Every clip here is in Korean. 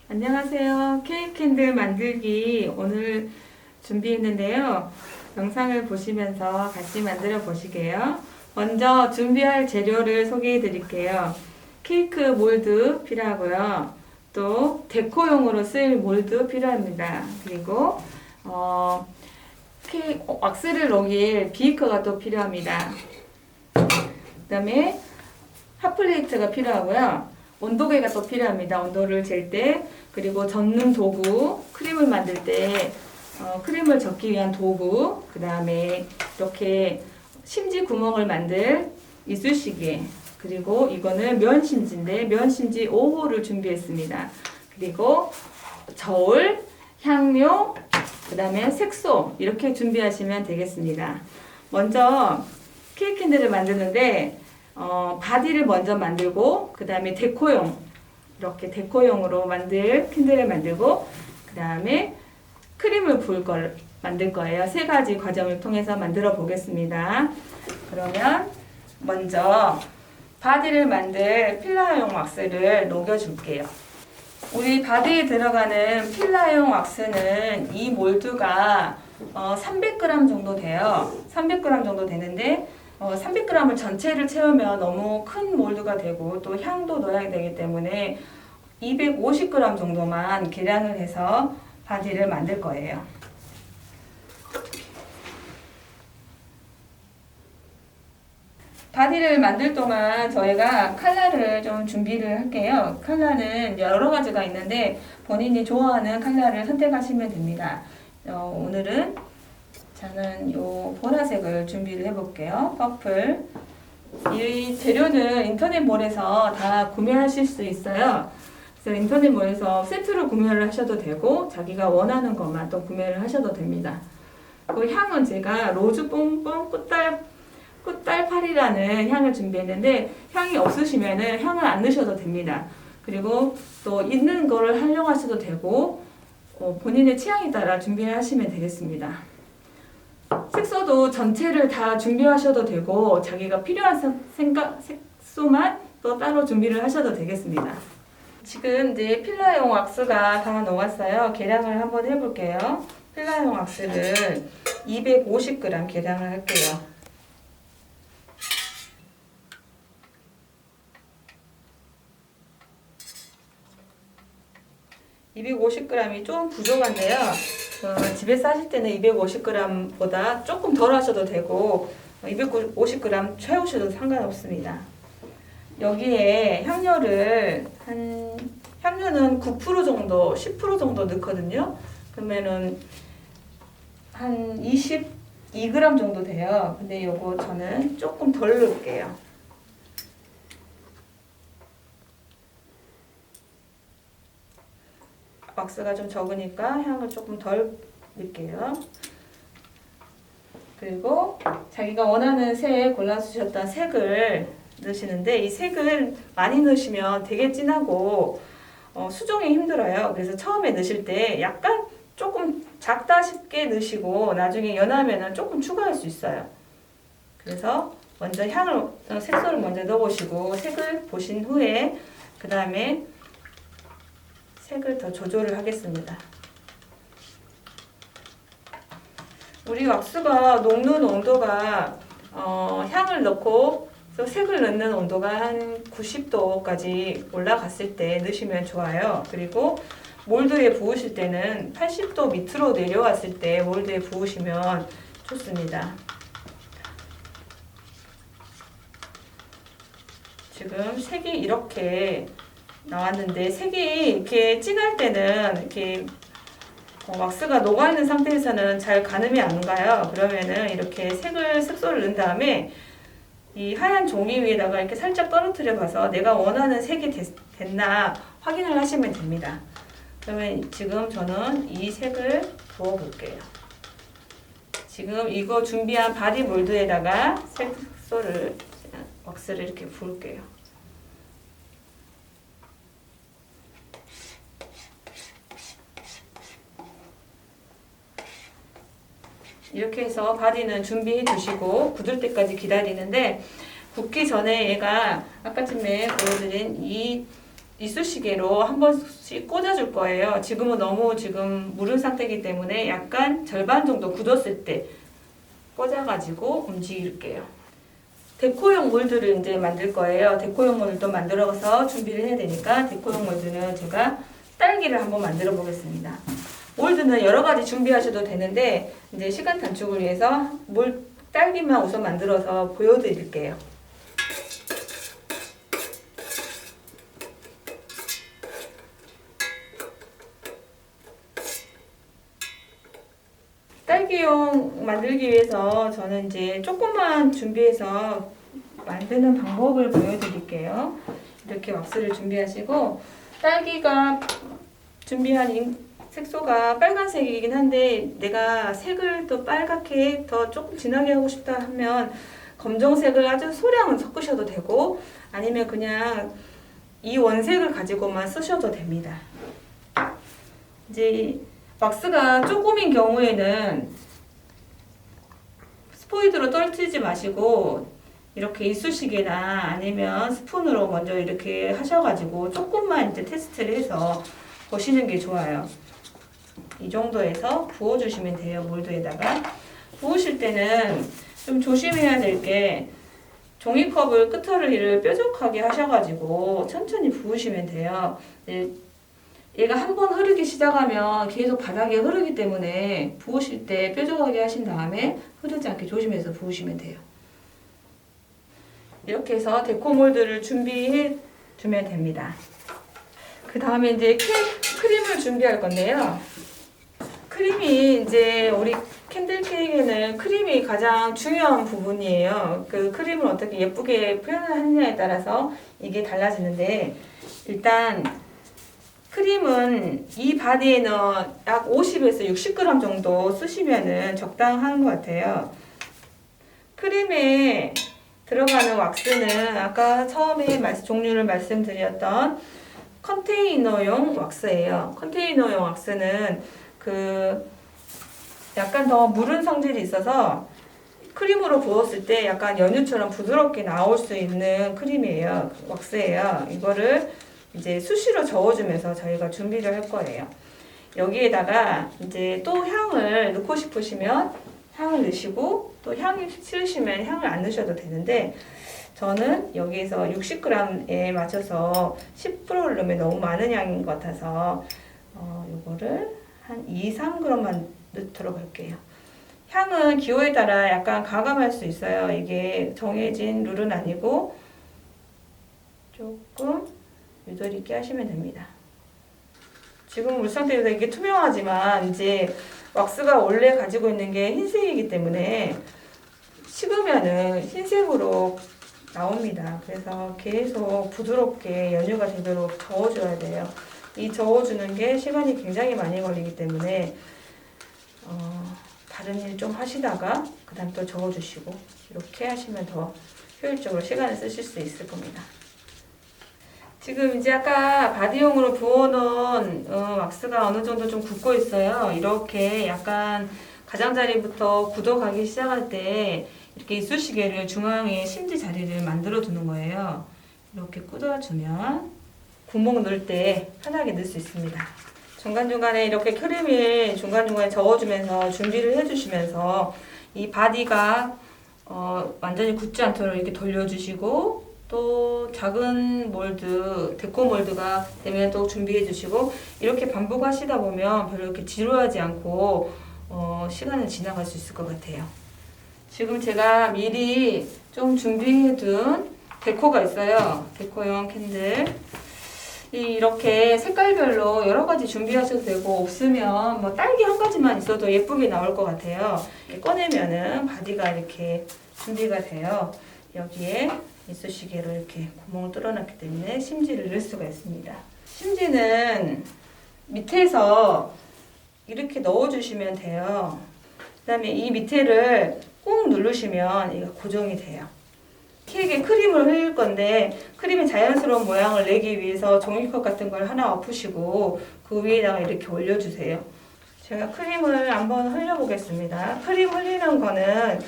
안녕하세요. 케이크 캔들 만들기 오늘 준비했는데요. 영상을 보시면서 같이 만들어 보시게요. 먼저 준비할 재료를 소개해 드릴게요. 케이크 몰드 필요하고요. 또 데코용으로 쓸 몰드 필요합니다. 그리고 왁스를 녹일 비커가 또 필요합니다. 그 다음에 핫플레이트가 필요하고요. 온도계가 또 필요합니다. 온도를 잴 때, 그리고 젓는 도구, 크림을 만들 때 크림을 젓기 위한 도구, 그 다음에 이렇게 심지 구멍을 만들 이쑤시개, 그리고 이거는 면심지인데 면심지 5호를 준비했습니다. 그리고 저울, 향료, 그 다음에 색소 이렇게 준비하시면 되겠습니다. 먼저 케이크 캔들을 만드는데 바디를 먼저 만들고, 그 다음에 데코용, 이렇게 데코용으로 만들 캔들을 만들고, 그 다음에 크림을 만들 거예요. 세 가지 과정을 통해서 만들어 보겠습니다. 그러면 먼저 바디를 만들 필라용 왁스를 녹여줄게요. 우리 바디에 들어가는 필라용 왁스는 이 몰드가 300g 정도 돼요. 300g 정도 되는데 300g을 전체를 채우면 너무 큰 몰드가 되고 또 향도 넣어야 되기 때문에 250g 정도만 계량을 해서 바디를 만들 거예요. 바디를 만들 동안 저희가 컬러를 좀 준비를 할게요. 컬러는 여러 가지가 있는데 본인이 좋아하는 컬러를 선택하시면 됩니다. 오늘은 저는 요 보라색을 준비를 해볼게요. 퍼플. 이 재료는 인터넷몰에서 다 구매하실 수 있어요. 그래서 인터넷몰에서 세트로 구매를 하셔도 되고 자기가 원하는 것만 또 구매를 하셔도 됩니다. 그 향은 제가 로즈 뽕뽕 꽃달팔이라는 향을 준비했는데 향이 없으시면은 향을 안 넣으셔도 됩니다. 그리고 또 있는 거를 활용하셔도 되고 본인의 취향에 따라 준비를 하시면 되겠습니다. 색소도 전체를 다 준비하셔도 되고 자기가 필요한 색소만 또 따로 준비를 하셔도 되겠습니다. 지금 이제 필라용 왁스가 다 녹았어요. 계량을 한번 해볼게요. 필라용 왁스를 250g 계량을 할게요. 250g이 좀 부족한데요. 집에서 하실 때는 250g보다 조금 덜 하셔도 되고 250g 채우셔도 상관없습니다. 여기에 향료는 9% 정도, 10% 정도 넣거든요. 그러면은 한 22g 정도 돼요. 근데 요거 저는 조금 덜 넣을게요. 왁스가 좀 적으니까 향을 조금 덜 넣을게요. 그리고 자기가 원하는 색 골라주셨던 색을 넣으시는데 이 색을 많이 넣으시면 되게 진하고 수정이 힘들어요. 그래서 처음에 넣으실 때 약간 조금 작다 싶게 넣으시고 나중에 연하면은 조금 추가할 수 있어요. 그래서 먼저 색소를 먼저 넣어보시고 색을 보신 후에 그 다음에 색을 더 조절을 하겠습니다. 우리 왁스가 녹는 온도가 향을 넣고 색을 넣는 온도가 한 90도까지 올라갔을 때 넣으시면 좋아요. 그리고 몰드에 부으실 때는 80도 밑으로 내려왔을 때 몰드에 부으시면 좋습니다. 지금 색이 이렇게 나왔는데 색이 이렇게 진할 때는 이렇게 왁스가 녹아있는 상태에서는 잘 가늠이 안 가요. 그러면은 이렇게 색소를 넣은 다음에 이 하얀 종이 위에다가 이렇게 살짝 떨어뜨려 봐서 내가 원하는 색이 됐나 확인을 하시면 됩니다. 그러면 지금 저는 이 색을 부어 볼게요. 지금 이거 준비한 바디 몰드에다가 왁스를 이렇게 부을게요. 이렇게 해서 바디는 준비해 주시고 굳을 때까지 기다리는데 굳기 전에 얘가 아까쯤에 보여드린 이 이쑤시개로 한번 꽂아줄 거예요. 지금은 너무 지금 무른 상태이기 때문에 약간 절반 정도 굳었을 때 꽂아가지고 움직일게요. 데코용 몰드를 이제 만들 거예요. 데코용 몰드도 만들어서 준비를 해야 되니까 데코용 몰드는 제가 딸기를 한번 만들어 보겠습니다. 몰드는 여러 가지 준비하셔도 되는데 이제 시간 단축을 위해서 딸기만 우선 만들어서 보여드릴게요. 딸기용 만들기 위해서 저는 이제 조금만 준비해서 만드는 방법을 보여드릴게요. 이렇게 왁스를 준비하시고 딸기가 준비한 색소가 빨간색이긴 한데 내가 색을 또 빨갛게 더 조금 진하게 하고 싶다 하면 검정색을 아주 소량은 섞으셔도 되고 아니면 그냥 이 원색을 가지고만 쓰셔도 됩니다. 이제 왁스가 조금인 경우에는 스포이드로 떨치지 마시고 이렇게 이쑤시개나 아니면 스푼으로 먼저 이렇게 하셔가지고 조금만 이제 테스트를 해서 보시는 게 좋아요. 이 정도에서 부어주시면 돼요. 몰드에다가. 부으실 때는 좀 조심해야 될 게 종이컵을 끝털이를 뾰족하게 하셔가지고 천천히 부으시면 돼요. 얘가 한번 흐르기 시작하면 계속 바닥에 흐르기 때문에 부으실 때 뾰족하게 하신 다음에 흐르지 않게 조심해서 부으시면 돼요. 이렇게 해서 데코 몰드를 준비해 주면 됩니다. 그 다음에 이제 크림을 준비할 건데요. 크림이 이제 우리 캔들 케이크에는 크림이 가장 중요한 부분이에요. 그 크림을 어떻게 예쁘게 표현하느냐에 따라서 이게 달라지는데 일단 크림은 이 바디에는 약 50에서 60g 정도 쓰시면은 적당한 것 같아요. 크림에 들어가는 왁스는 아까 처음에 종류를 말씀드렸던 컨테이너용 왁스예요. 컨테이너용 왁스는 약간 더 무른 성질이 있어서 크림으로 부었을 때 약간 연유처럼 부드럽게 나올 수 있는 크림이에요. 왁스예요. 이거를 이제 수시로 저어주면서 저희가 준비를 할 거예요. 여기에다가 이제 또 향을 넣고 싶으시면 향을 넣으시고 또 향이 싫으시면 향을 안 넣으셔도 되는데 저는 여기에서 60g에 맞춰서 10%를 넣으면 너무 많은 양인 것 같아서 요거를 한 2-3g만 넣도록 할게요. 향은 기호에 따라 약간 가감할 수 있어요. 이게 정해진 룰은 아니고 조금 유도리 있게 하시면 됩니다. 지금 물 상태에서 이게 투명하지만 이제 왁스가 원래 가지고 있는 게 흰색이기 때문에 식으면은 흰색으로 나옵니다. 그래서 계속 부드럽게 연유가 되도록 저어줘야 돼요. 이 저어주는 게 시간이 굉장히 많이 걸리기 때문에 다른 일 좀 하시다가 그 다음 또 저어주시고 이렇게 하시면 더 효율적으로 시간을 쓰실 수 있을 겁니다. 지금 이제 아까 바디용으로 부어놓은 왁스가 어느 정도 좀 굳고 있어요. 이렇게 약간 가장자리부터 굳어가기 시작할 때 이렇게 이쑤시개를 중앙에 심지 자리를 만들어 두는 거예요. 이렇게 꽂아주면 구멍 넣을 때 편하게 넣을 수 있습니다. 중간중간에 이렇게 크림을 중간중간에 저어주면서 준비를 해주시면서 이 바디가 완전히 굳지 않도록 이렇게 돌려주시고 또 작은 몰드, 데코 몰드가 되면 또 준비해 주시고 이렇게 반복하시다 보면 별로 이렇게 지루하지 않고 시간을 지나갈 수 있을 것 같아요. 지금 제가 미리 좀 준비해 둔 데코가 있어요. 데코용 캔들. 이렇게 색깔별로 여러 가지 준비하셔도 되고 없으면 뭐 딸기 한 가지만 있어도 예쁘게 나올 것 같아요. 꺼내면은 바디가 이렇게 준비가 돼요. 여기에 이쑤시개로 이렇게 구멍을 뚫어놨기 때문에 심지를 넣을 수가 있습니다. 심지는 밑에서 이렇게 넣어주시면 돼요. 그 다음에 이 밑에를 꾹 누르시면 이거 고정이 돼요. 케이크에 크림을 흘릴 건데 크림의 자연스러운 모양을 내기 위해서 종이컵 같은 걸 하나 엎으시고 그 위에다가 이렇게 올려주세요. 제가 크림을 한번 흘려보겠습니다. 크림 흘리는 거는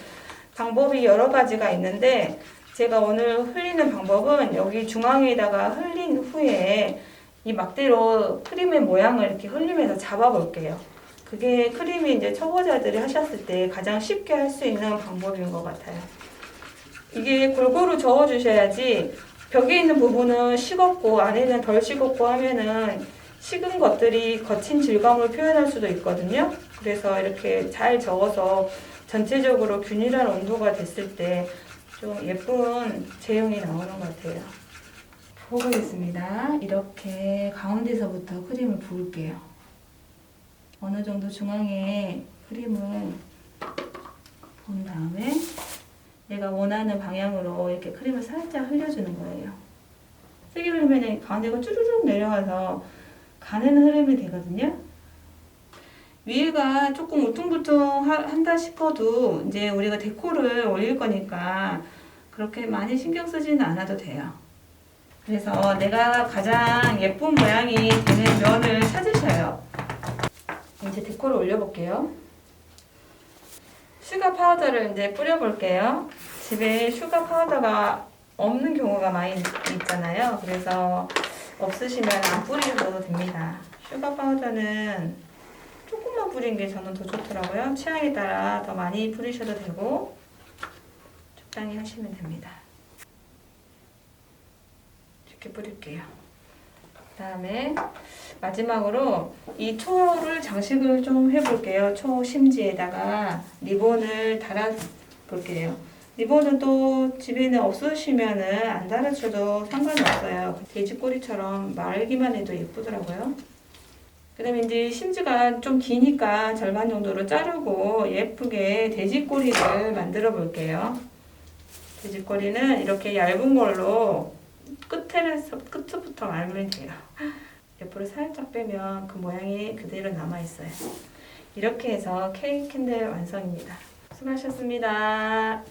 방법이 여러 가지가 있는데 제가 오늘 흘리는 방법은 여기 중앙에다가 흘린 후에 이 막대로 크림의 모양을 이렇게 흘리면서 잡아볼게요. 그게 크림이 이제 초보자들이 하셨을 때 가장 쉽게 할 수 있는 방법인 것 같아요. 이게 골고루 저어주셔야지 벽에 있는 부분은 식었고 안에는 덜 식었고 하면은 식은 것들이 거친 질감을 표현할 수도 있거든요. 그래서 이렇게 잘 저어서 전체적으로 균일한 온도가 됐을 때 좀 예쁜 제형이 나오는 것 같아요. 부어보겠습니다. 이렇게 가운데서부터 크림을 부을게요. 어느 정도 중앙에 크림을 부은 다음에 내가 원하는 방향으로 이렇게 크림을 살짝 흘려주는 거예요. 세게 흘리면 가운데가 쭈르륵 내려가서 가는 흐름이 되거든요. 위에가 조금 울퉁불퉁한다 싶어도 이제 우리가 데코를 올릴 거니까 그렇게 많이 신경 쓰지는 않아도 돼요. 그래서 내가 가장 예쁜 모양이 되는 면을 찾으셔요. 이제 데코를 올려볼게요. 슈가 파우더를 이제 뿌려볼게요. 집에 슈가 파우더가 없는 경우가 많이 있잖아요. 그래서 없으시면 안 뿌리셔도 됩니다. 슈가 파우더는 조금만 뿌린 게 저는 더 좋더라고요. 취향에 따라 더 많이 뿌리셔도 되고 적당히 하시면 됩니다. 이렇게 뿌릴게요. 그 다음에 마지막으로 이 초를 장식을 좀 해볼게요. 초 심지에다가 리본을 달아볼게요. 리본은 또 집에는 없으시면은 안 달아줘도 상관이 없어요. 돼지꼬리처럼 말기만 해도 예쁘더라고요. 그 다음에 이제 심지가 좀 기니까 절반 정도로 자르고 예쁘게 돼지꼬리를 만들어 볼게요. 돼지꼬리는 이렇게 얇은 걸로 끝부터 말면 돼요. 옆으로 살짝 빼면 그 모양이 그대로 남아있어요. 이렇게 해서 케이크 캔들 완성입니다. 수고하셨습니다.